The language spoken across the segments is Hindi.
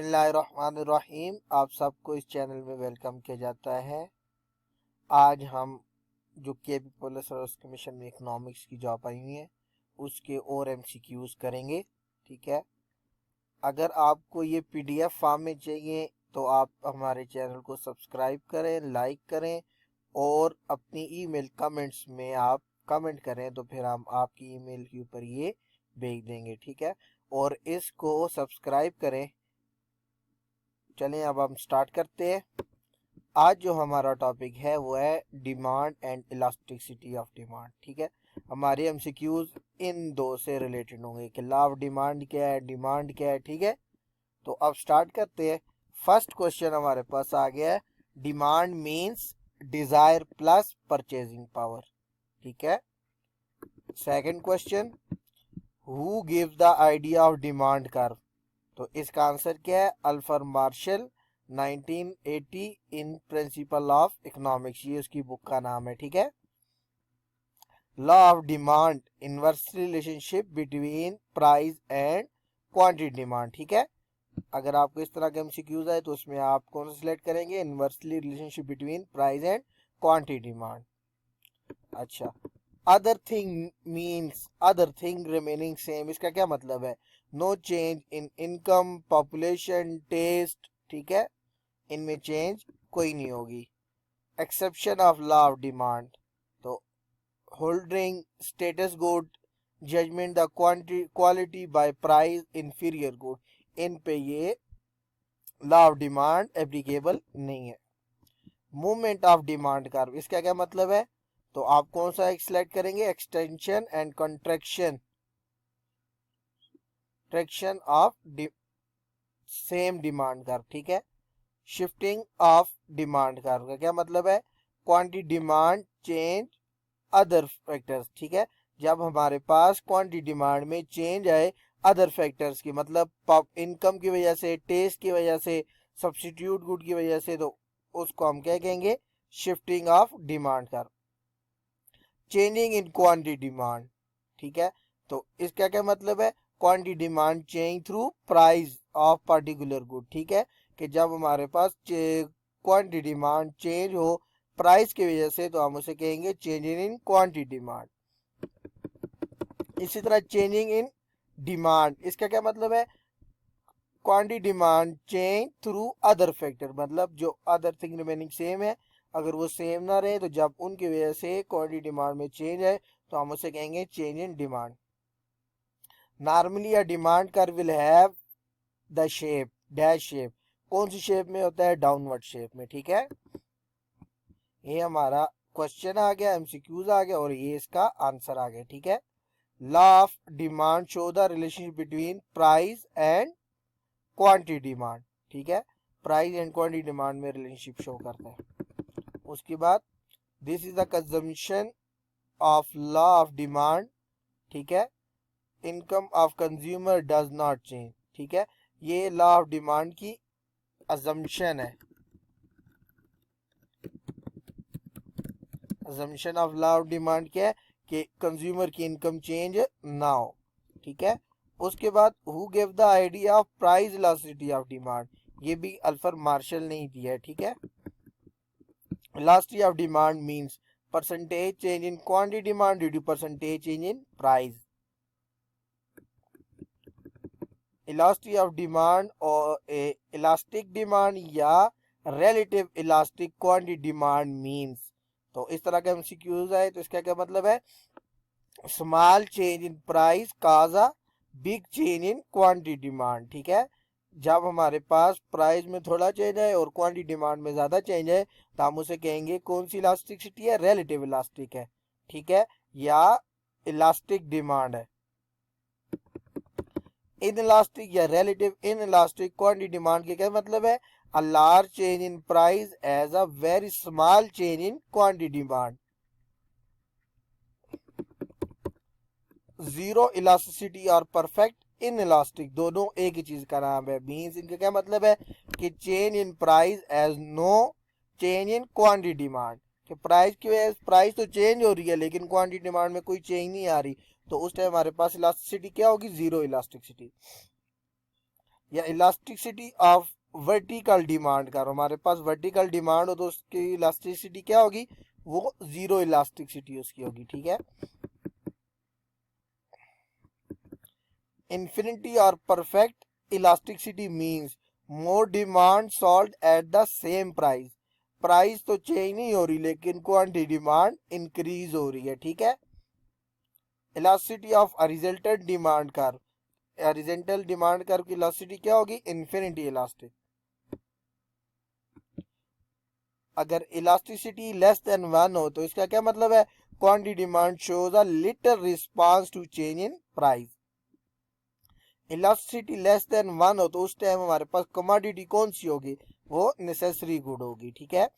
बिस्मिल्लाहिर्रहमानिर्रहीम। आप सबको इस चैनल में वेलकम किया जाता है। आज हम जो केपी पुलिस और उसके मिशन में इकोनॉमिक्स की जॉब आई हुई है उसके और एमसीक्यूज करेंगे। ठीक है, अगर आपको ये पीडीएफ फॉर्म में चाहिए तो आप हमारे चैनल को सब्सक्राइब करें, लाइक करें और अपनी ईमेल कमेंट्स में आप कमेंट करें तो फिर हम आपकी ईमेल के ऊपर ये भेज देंगे। ठीक है, और इसको सब्सक्राइब करें। चलें अब हम स्टार्ट करते हैं। आज जो हमारा टॉपिक है वो है demand and elasticity of demand. ठीक है, हमारे एमसीक्यूज इन दो से रिलेटेड होंगे कि लॉ ऑफ डिमांड क्या है, डिमांड क्या है। ठीक है, तो अब स्टार्ट करते हैं। फर्स्ट क्वेश्चन हमारे पास आ गया है, demand means desire plus purchasing power. ठीक है, second question, who gives the idea of demand curve. तो इसका आंसर क्या है, Alfred Marshall 1980 in principle of economics, ये उसकी बुक का नाम है। ठीक है, law of demand, inverse relationship between price and quantity demand. ठीक है, अगर आपको इस तरह के एमसीक्यूज है तो उसमें आप कौन सा सिलेक्ट करेंगे, inversely relationship between price and quantity demand. अच्छा, other thing means other thing remaining same, इसका क्या मतलब है, no change in income, population, taste. ठीक है, इनमें चेंज कोई नहीं होगी। Exception of law of demand, तो holding status good, judgement the quality by price inferior good, इन पे ये लॉ ऑफ डिमांड एप्लीकेबल नहीं है। मूवमेंट ऑफ डिमांड कर्व, इसका क्या मतलब है, तो आप कौन सा सिलेक्ट करेंगे, extension and contraction of same demand curve. ठीक है, शिफ्टिंग ऑफ डिमांड कर्व का क्या मतलब है, quantity demand change other factors. ठीक है, जब हमारे पास क्वांटिटी डिमांड में चेंज आए अदर फैक्टर्स की, मतलब इनकम की वजह से, टेस्ट की वजह से, सब्स्टिट्यूट गुड की वजह से, तो उसको हम क्या कहेंगे, shifting of demand curve. Changing in quantity demand, ठीक है, तो इसका क्या मतलब है, quantity demand change through price of particular good. ठीक है, कि जब हमारे पास क्वांटिटी डिमांड चेंज हो प्राइस की वजह से तो हम उसे कहेंगे चेंजिंग इन क्वांटिटी डिमांड। इसी तरह चेंजिंग इन डिमांड, इसका क्या मतलब है, quantity demand change through other factor, मतलब जो अदर थिंग रिमेनिंग सेम है, अगर वो सेम ना रहे तो जब उनकी वजह से क्वांटिटी डिमांड में चेंज है तो हम उसे कहेंगे change in demand. Normally a demand curve will have the shape dash shape, कौन सी शेप में होता है, डाउनवर्ड शेप में। ठीक है, ये हमारा क्वेश्चन आ गया, एमसीक्यूज आ गया और ये इसका आंसर आ गया। ठीक है, law of demand show the relationship between price and quantity demand. ठीक है, प्राइस एंड क्वांटिटी डिमांड में रिलेशनशिप शो करता है। उसके बाद this is the consumption of law of demand. ठीक है, income of consumer does not change. ठीक है, ये लॉ ऑफ डिमांड की अजम्पशन है, assumption of law of demand क्या है कि कंज्यूमर की इनकम चेंज ना हो। ठीक है, उसके बाद who give the idea of price elasticity of demand, ये भी अल्फ्रेड मार्शल ने ही दिया है। ठीक है, elasticity of demand means percentage change in quantity demand due to percentage change in price. Elasticity of demand और इलास्टिक डिमांड या relative elastic quantity demand means, तो इस तरह का एमसीक्यूज है, तो इसका क्या मतलब है, small change in price cause a big change in quantity demand. ठीक है, जब हमारे पास प्राइस में थोड़ा चेंज है और क्वांटिटी डिमांड में ज्यादा चेंज है तो हम उसे कहेंगे कौन सी इलास्टिसिटी है, रिलेटिव इलास्टिक है। ठीक है, या इलास्टिक डिमांड है। इन इलास्टिक या relative inelastic quantity demand के क्या मतलब है, a large change in price as a very small change in quantity demand. Zero elasticity और परफेक्ट इन इलास्टिक दोनों एक ही चीज का नाम है। मींस इनका क्या मतलब है कि change in price as no change in quantity demand, कि प्राइस की वजह प्राइस तो चेंज हो रही है लेकिन क्वांटिटी डिमांड में कोई चेंज नहीं आ रही, तो उस टाइम हमारे पास इलास्टिसिटी क्या होगी, जीरो इलास्टिसिटी। या इलास्टिसिटी ऑफ वर्टिकल डिमांड का, हमारे पास वर्टिकल डिमांड हो तो उसकी इलास्टिसिटी क्या होगी, वो जीरो इलास्टिसिटी उसकी होगी, ठीक है। इन्फिनिटी और perfect elasticity means more demand solve at the same price, price तो चेंज नहीं हो रही लेकिन क्वांटिटी डिमांड इंक्रीज हो रही है, ठीक है। Elasticity of horizontal demand curve, horizontal demand curve की इलास्टिसिटी क्या होगी, इन्फिनिटी इलास्टिक। अगर इलास्टिसिटी लेस देन 1 हो तो इसका क्या मतलब है, quantity demand shows a little response to change in price. Elasticity less than 1 हो तो उस टाइम हमारे पास कमोडिटी कौन सी होगी, वो नेसेसरी गुड होगी, ठीक है।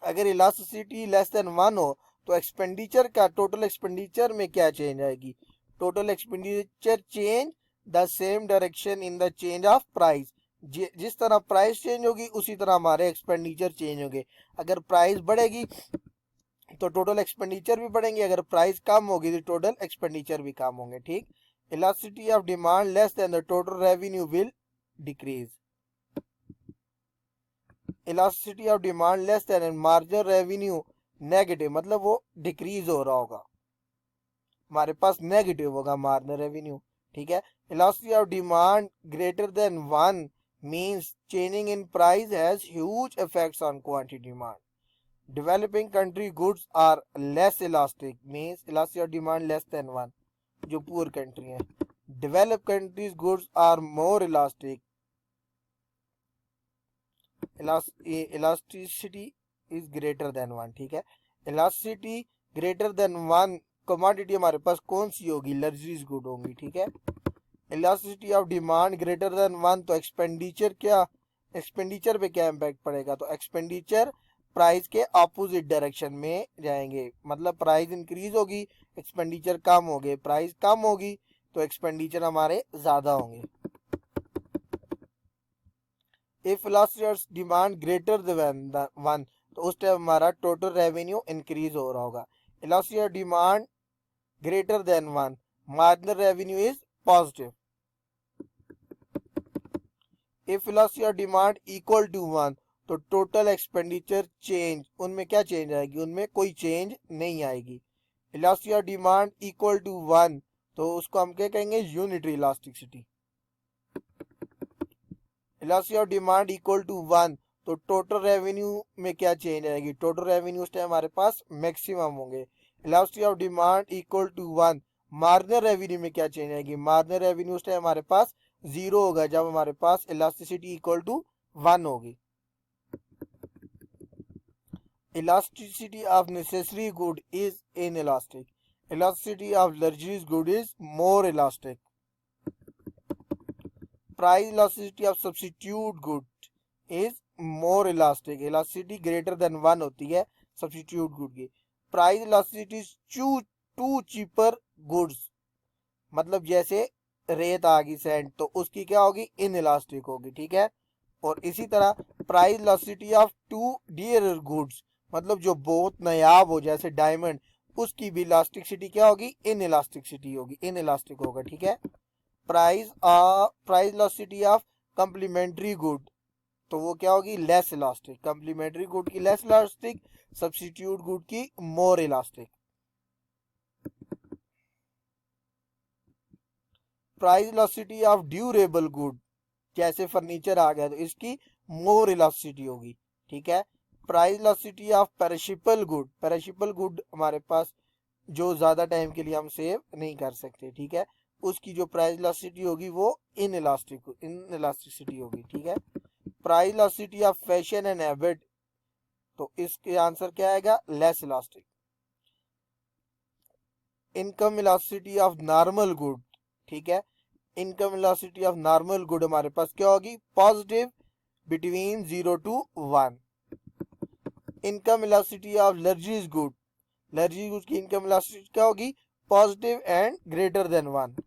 अगर इलास्टिसिटी लेस देन 1 हो तो एक्सपेंडिचर का, टोटल एक्सपेंडिचर में क्या चेंज आएगी, total expenditure change the same direction in the change of price, जिस तरह प्राइस चेंज होगी उसी तरह हमारे एक्सपेंडिचर चेंज होंगे। अगर प्राइस बढ़ेगी तो टोटल एक्सपेंडिचर भी बढ़ेंगे, अगर प्राइस कम होगी तो टोटल एक्सपेंडिचर भी कम होंगे, ठीक। Elasticity of demand less than the total revenue will decrease, elasticity of demand less than marginal revenue negative, मतलब वो डिक्रीज हो रहा होगा, हमारे पास नेगेटिव होगा मार्जिनल रेवेन्यू, ठीक है। Elasticity of demand greater than 1 means changing in price has huge effects on quantity demand. Developing country goods are less elastic means elasticity of demand less than 1, जो पुअर कंट्री है। Develop countries goods are more elastic, elasticity is greater than 1, ठीक है। इलास्टिसिटी ग्रेटर देन 1 कमोडिटी हमारे पास कौन सी होगी, लग्जरीज गुड होंगी, ठीक है। Elasticity of demand greater than 1 तो एक्सपेंडिचर क्या, एक्सपेंडिचर पे क्या इम्पैक्ट पड़ेगा, तो एक्सपेंडिचर प्राइस के ऑपोजिट डायरेक्शन में जाएंगे, मतलब प्राइस इंक्रीज होगी एक्सपेंडिचर कम हो गए, प्राइस कम होगी तो एक्सपेंडिचर हमारे ज्यादा होंगे। If elasticity demand greater than 1 तो उस टाइम हमारा टोटल रेवेन्यू इंक्रीज हो रहा होगा। Elasticity demand greater than 1 marginal revenue is positive. If elasticity demand equal to 1 तो टोटल एक्सपेंडिचर चेंज, उनमें क्या चेंज आएगी, उनमें कोई चेंज नहीं आएगी। इलास्टिसिटी डिमांड इक्वल टू 1 तो उसको हम क्या कहेंगे, unitary elasticity. Elasticity of demand equal to 1 तो टोटल रेवेन्यू में क्या चेंज आएगी, टोटल रेवेन्यू उस टाइम हमारे पास मैक्सिमम होंगे। Elasticity of demand equal to 1 marginal revenue में क्या चेंज आएगी, मार्जिनल रेवेन्यू उस टाइम हमारे पास जीरो होगा जब हमारे पास इलास्टिसिटी इक्वल टू 1 होगी। Elasticity of necessary good is inelastic, elasticity of luxuries good is more elastic. Price elasticity of substitute good is more elastic, elasticity greater than 1 होती है सब्स्टिट्यूट गुड की। Price elasticity to cheaper goods, मतलब जैसे रेत आ गई सैंड तो उसकी क्या होगी, इन इलास्टिक होगी, ठीक है। और इसी तरह price elasticity of too dear goods, मतलब जो बहुत नायाब हो जैसे डायमंड, उसकी भी इलास्टिसिटी क्या होगी, इन इलास्टिसिटी होगी, इन इलास्टिक होगा, ठीक है। Price elasticity of complementary good तो वो क्या होगी, लेस इलास्टिक, कम्प्लीमेंट्री गुड की लेस इलास्टिक, सब्स्टिट्यूट गुड की more elastic. Price elasticity of durable good, जैसे फर्नीचर आ गया तो इसकी मोर इलास्टिसिटी होगी, ठीक है। Price elasticity of perishable good, perishable good हमारे पास जो ज्यादा टाइम के लिए हम सेव नहीं कर सकते, ठीक है, उसकी जो प्राइस इलास्टिसिटी होगी वो इन इलास्टिसिटी होगी, ठीक है। Price elasticity of fashion and habit तो इसके आंसर क्या आएगा, less elastic. Income elasticity of normal good, ठीक है, income elasticity of normal good हमारे पास क्या होगी, positive between 0 to 1। Income elasticity of luxuries good, luxury good की इनकम इलास्टिसिटी क्या होगी, positive and greater than 1।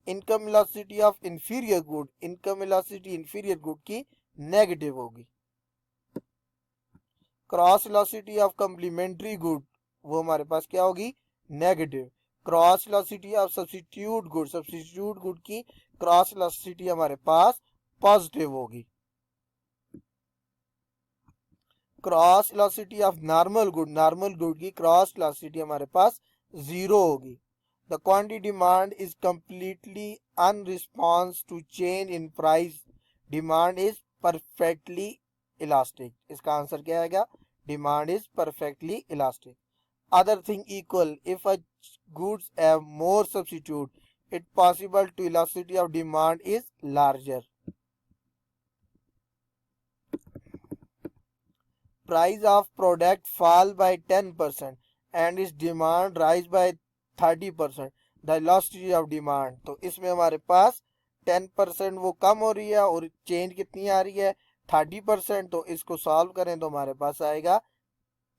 Income elasticity of inferior good, income elasticity inferior good की नेगेटिव होगी। Cross elasticity of complementary good वो हमारे पास क्या होगी, negative. Cross elasticity of substitute good, substitute good की क्रॉस इलास्टिसिटी हमारे पास पॉजिटिव होगी। Cross elasticity of normal good की क्रॉस इलास्टिसिटी हमारे पास 0 होगी। The quantity demand is completely unresponsive to change in price, demand is perfectly elastic. इसका आंसर क्या आएगा? Demand is perfectly elastic. Other thing equal, if a goods have more substitute, it possible to elasticity of demand is larger. Price of product fall by 10% and its demand rise by 30%, the elasticity of demand। तो इसमें हमारे पास 10% वो कम हो रही है और चेंज कितनी आ रही है? 30%। तो इसको सॉल्व करें तो हमारे पास आएगा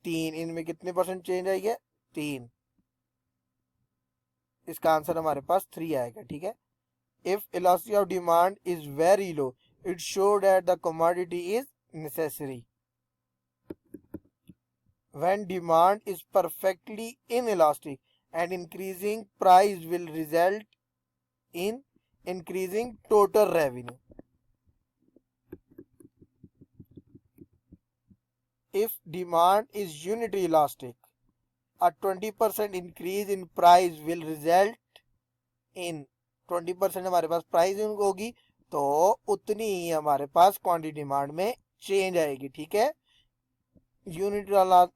3। इनमें कितने परसेंट चेंज आई है? 3। इसका आंसर हमारे पास 3 आएगा। ठीक है। If elasticity of demand is very low, it show that the commodity is necessary. When demand is perfectly inelastic and increasing price will result in increasing total revenue. If demand is unity elastic, a 20% increase in price will result in 20% हमारे पास प्राइस होगी तो उतनी ही हमारे पास क्वांटिटी डिमांड में चेंज आएगी। ठीक है। यूनिट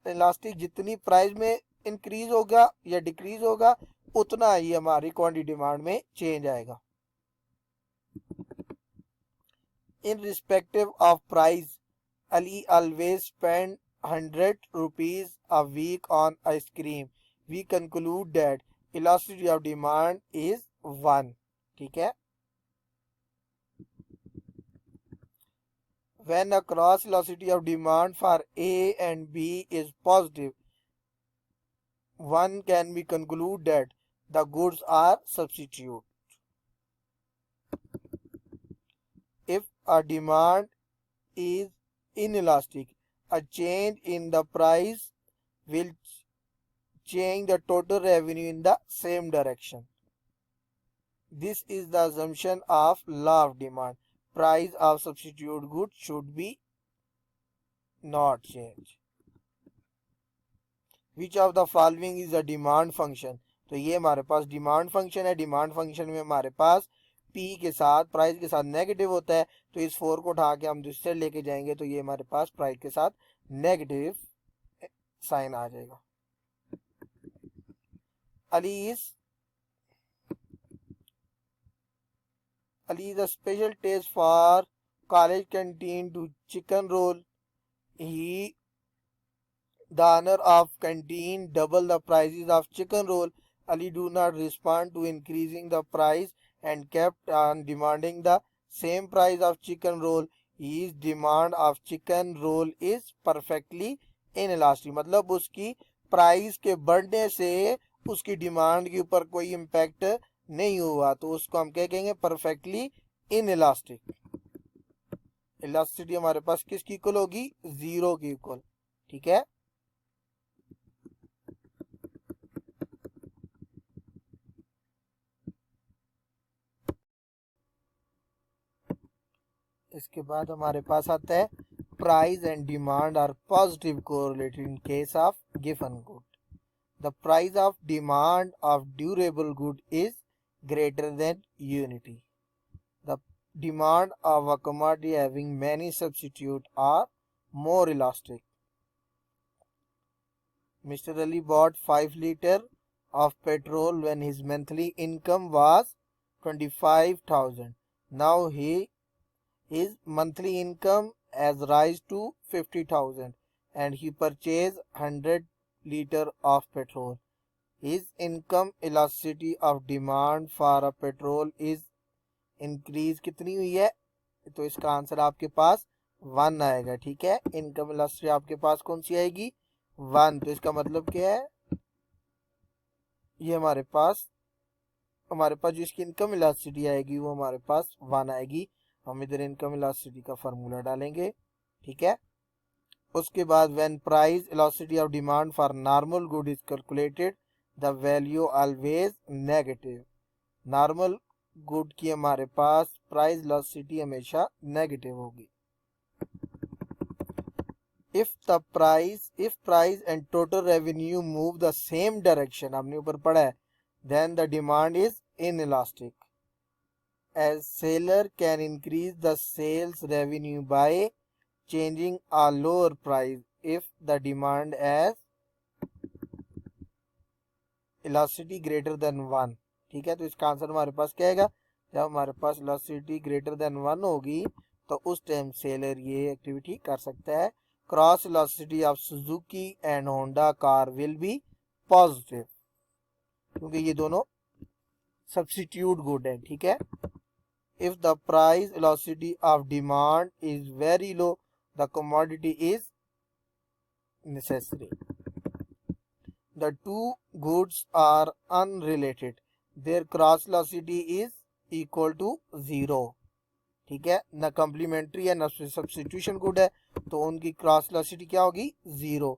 इलास्टिक जितनी प्राइस में इंक्रीज होगा या डिक्रीज होगा उतना ही हमारी क्वांटिटी डिमांड में चेंज आएगा। In respective of price, Ali always spend 100 rupees a week on ice cream, we conclude that elasticity of demand is 1। ठीक है। When a cross elasticity of demand for A and B is positive, one can be conclude that the goods are substitute। If a demand is inelastic, a change in the price will change the total revenue in the same direction। This is the assumption of law of demand. Price of substitute goods should be not change। Which of the following is a demand function? तो ये हमारे पास डिमांड फंक्शन है। डिमांड फंक्शन में हमारे पास P के साथ प्राइस के साथ नेगेटिव होता है, तो इस 4 को उठा के हम दूसरे लेके जाएंगे तो ये हमारे पास प्राइस के साथ नेगेटिव साइन आ जाएगा। Ali is a special taste for college canteen to chicken roll. He, the owner of canteen, double the prices of chicken roll. Ali do not respond to increasing the price and kept on demanding the same price of chicken roll. His demand of chicken roll is perfectly inelastic। मतलब उसकी प्राइस के बढ़ने से उसकी डिमांड के ऊपर कोई इम्पैक्ट नहीं हुआ, तो उसको हम क्या कहेंगे? Perfectly inelastic. इलास्टिसिटी हमारे पास किसकी इक्वल होगी? 0 की इक्वल। ठीक है। इसके बाद हमारे पास आता है price and demand are positive correlated in case of given good. The price of demand of durable good is greater than unity। The demand of a commodity having many substitutes are more elastic। Mr. Ali bought 5 liters of petrol when his monthly income was 25,000। Now his monthly income has risen to 50,000 and he purchased 100 liters of petrol। His income elasticity of demand for a petrol is increase कितनी हुई है? तो इसका आंसर आपके पास 1 आएगा। ठीक है। इनकम इलास्टिसिटी आपके पास कौन सी आएगी? 1। तो इसका मतलब क्या है? ये हमारे पास जिसकी इनकम इलास्टिसिटी आएगी वो हमारे पास 1 आएगी। हम इधर इनकम इलास्टिसिटी का फार्मूला डालेंगे। ठीक है। उसके बाद when price elasticity of demand for normal good is calculated, the value always negative। Normal good की हमारे पास प्राइस वेलोसिटी हमेशा नेगेटिव होगी। if price and total revenue move the same direction, हमने ऊपर पढ़ा है, then the demand is inelastic, as seller can increase the sales revenue by changing a lower price if the demand as elasticity greater than 1। ठीक है, तो इसका आंसर हमारे पास क्या आएगा, जब हमारे पास elasticity greater than 1 होगी तो उस टाइम सेलर ये एक्टिविटी कर सकता है। Cross velocity of Suzuki and Honda car will be positive, क्योंकि ये दोनों सब्स्टिट्यूट गुड है। ठीक है, if the price velocity of demand is very low, the commodity is necessary। The two goods are unrelated, their cross velocity is equal to 0। ठीक है, न कॉम्प्लीमेंट्री है न सब्स्टिट्यूशन गुड है, तो उनकी क्रॉस वेलोसिटी क्या होगी, 0।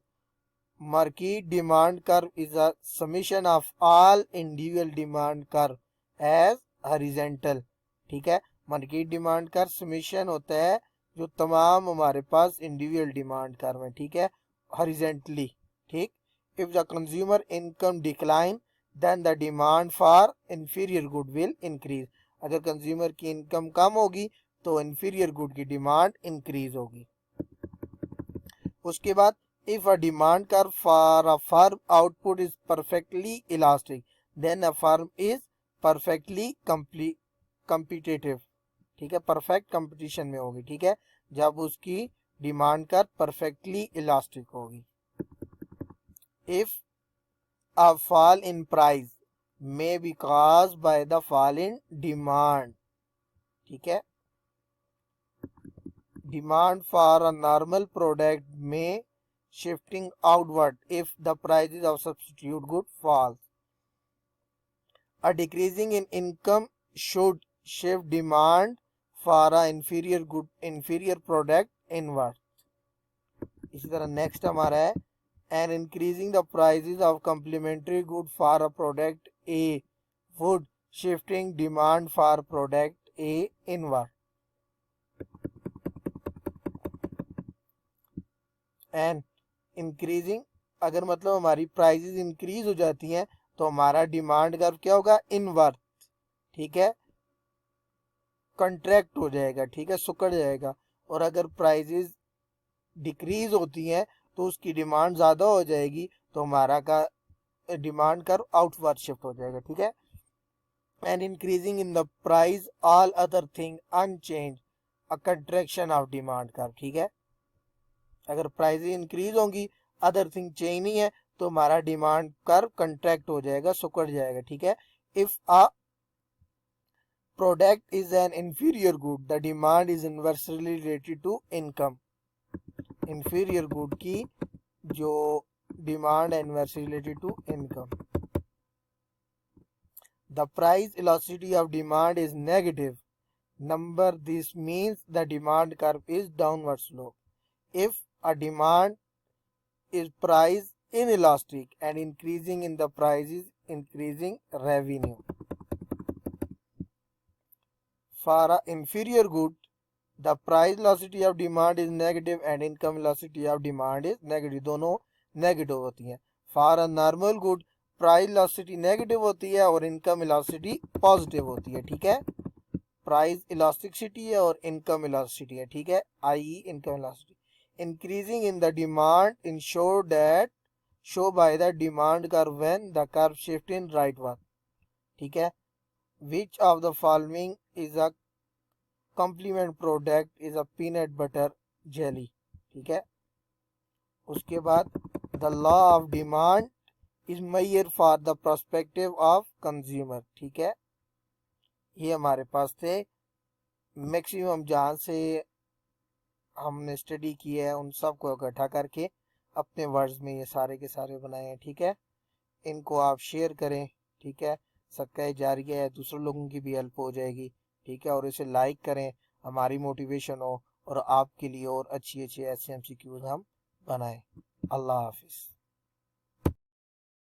Market demand curve is a summation of all individual demand curve as horizontal. ठीक है, मार्केट डिमांड कर्व समेशन होता है जो तमाम हमारे पास इंडिविजुअल डिमांड कर्व है। ठीक है, हॉरिजॉन्टली। ठीक, if the consumer income decline then the demand for inferior good will increase. अगर कंज्यूमर की इनकम कम होगी तो इंफीरियर गुड की डिमांड इंक्रीज होगी। उसके बाद if a demand curve for a firm output is perfectly elastic then a firm is perfectly competitive. ठीक है, परफेक्ट कंपटीशन में होगी। ठीक है, जब उसकी डिमांड कर्व परफेक्टली इलास्टिक होगी। If a fall in price may be caused by the fall in demand। ठीक है, demand for a normal product may shifting outward if the prices of substitute good falls। A decreasing in income should shift demand for a inferior product inward। इसी तरह नेक्स्ट हमारा है and increasing the prices of complementary good for a product A would shifting demand for product A inward। and increasing, अगर मतलब हमारी प्राइसेस इंक्रीज हो जाती हैं तो हमारा डिमांड कर्व क्या होगा, इनवर्ड। ठीक है, कंट्रैक्ट हो जाएगा। ठीक है, सुकड़ जाएगा। और अगर प्राइसेस डिक्रीज होती हैं तो उसकी डिमांड ज़्यादा हो जाएगी, तो हमारा का डिमांड कर्व आउटवर्ड शिफ्ट हो जाएगा। ठीक है, and increasing in the price all other thing unchange a contraction of demand curve. ठीक है, अगर प्राइसेस इंक्रीज होंगी अदर थिंग चेंज नहीं है तो हमारा डिमांड कर्व कंट्रैक्ट हो जाएगा, सुकड़ जाएगा। ठीक है, if a product is an inferior good the demand is inversely related to income. Inferior good की जो डिमांड है inversely related to income. The price velocity of demand is negative number, this means the demand curve is downward slope। if a demand is price inelastic and increasing in the price is increasing revenue। for a inferior good the price velocity of demand is negative and income velocity of demand is negative, दोनों नेगेटिव होती हैं। For a normal good price velocity negative होती है और इनकम वेलोसिटी पॉजिटिव होती है। ठीक है, प्राइस इलास्टिसिटी है और इनकम वेलोसिटी है। ठीक है, I income velocity increasing in the demand ensure that show by the demand curve when the curve shift in rightward. ठीक है, which of the following is a complement product is a peanut butter jelly. ठीक है, उसके बाद the law of demand is major for the perspective of consumer. ठीक है, ये हमारे पास थे मैक्सिमम जहाँ से हमने स्टडी की है उन सब को इकट्ठा करके अपने वर्ड्स में ये सारे के सारे बनाए हैं। ठीक है, इनको आप शेयर करें। ठीक है, सदका जारिया है, दूसरे लोगों की भी हेल्प हो जाएगी। ठीक है, और इसे लाइक करें, हमारी मोटिवेशन हो और आपके लिए और अच्छी अच्छी ऐसे MCQs हम बनाएं। अल्लाह हाफिज़।